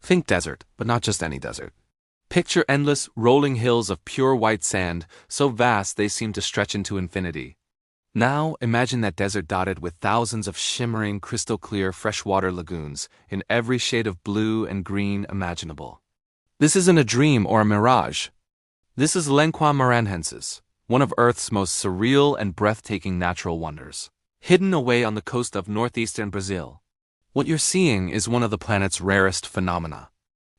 Think desert, but not just any desert. Picture endless, rolling hills of pure white sand, so vast they seem to stretch into infinity. Now, imagine that desert dotted with thousands of shimmering, crystal-clear freshwater lagoons in every shade of blue and green imaginable. This isn't a dream or a mirage. This is Lençóis Maranhenses, one of Earth's most surreal and breathtaking natural wonders. Hidden away on the coast of northeastern Brazil, what you're seeing is one of the planet's rarest phenomena.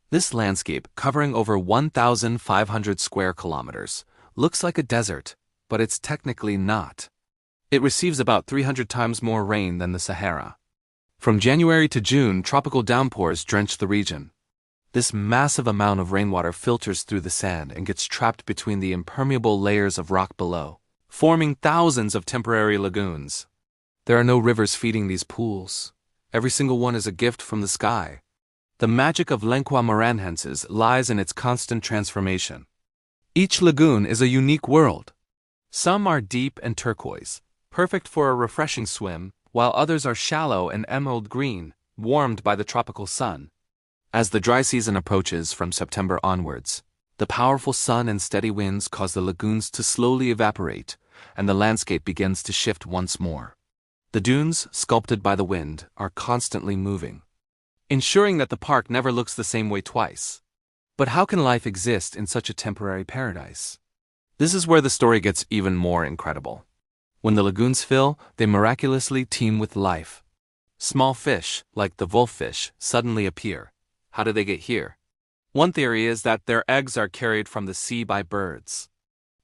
This landscape, covering over 1,500 square kilometers, looks like a desert, but it's technically not. It receives about 300 times more rain than the Sahara. From January to June, tropical downpours drench the region. This massive amount of rainwater filters through the sand and gets trapped between the impermeable layers of rock below, forming thousands of temporary lagoons. There are no rivers feeding these pools. Every single one is a gift from the sky. The magic of Lençóis Maranhenses lies in its constant transformation. Each lagoon is a unique world. Some are deep and turquoise, perfect for a refreshing swim, while others are shallow and emerald green, warmed by the tropical sun. As the dry season approaches from September onwards, the powerful sun and steady winds cause the lagoons to slowly evaporate, and the landscape begins to shift once more. The dunes, sculpted by the wind, are constantly moving, ensuring that the park never looks the same way twice. But how can life exist in such a temporary paradise? This is where the story gets even more incredible. When the lagoons fill, they miraculously teem with life. Small fish, like the wolffish, suddenly appear. How do they get here? One theory is that their eggs are carried from the sea by birds.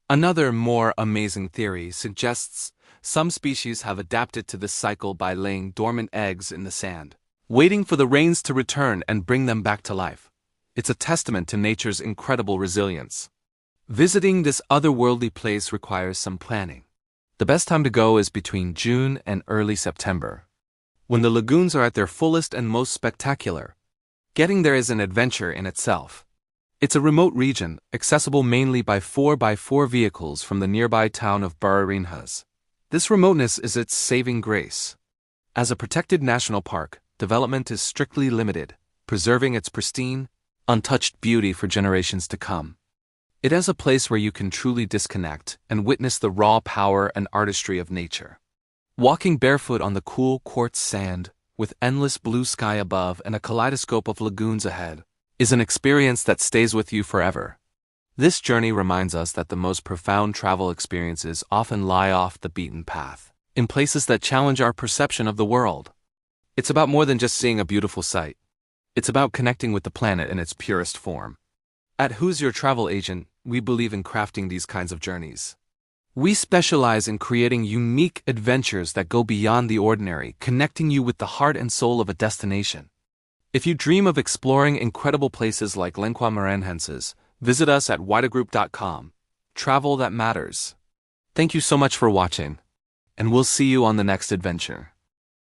Another, more amazing theory suggests some species have adapted to this cycle by laying dormant eggs in the sand, waiting for the rains to return and bring them back to life. It's a testament to nature's incredible resilience. Visiting this otherworldly place requires some planning. The best time to go is between June and early September, when the lagoons are at their fullest and most spectacular. Getting there is an adventure in itself. It's a remote region, accessible mainly by 4x4 vehicles from the nearby town of Barreirinhas. This remoteness is its saving grace. As a protected national park, development is strictly limited, preserving its pristine, untouched beauty for generations to come. It is a place where you can truly disconnect and witness the raw power and artistry of nature. Walking barefoot on the cool quartz sand, with endless blue sky above and a kaleidoscope of lagoons ahead, is an experience that stays with you forever. This journey reminds us that the most profound travel experiences often lie off the beaten path, in places that challenge our perception of the world. It's about more than just seeing a beautiful sight. It's about connecting with the planet in its purest form. At Who's Your Travel Agent, we believe in crafting these kinds of journeys. We specialize in creating unique adventures that go beyond the ordinary, connecting you with the heart and soul of a destination. If you dream of exploring incredible places like Lençóis Maranhenses, visit us at widagroup.com. Travel that matters. Thank you so much for watching, and we'll see you on the next adventure.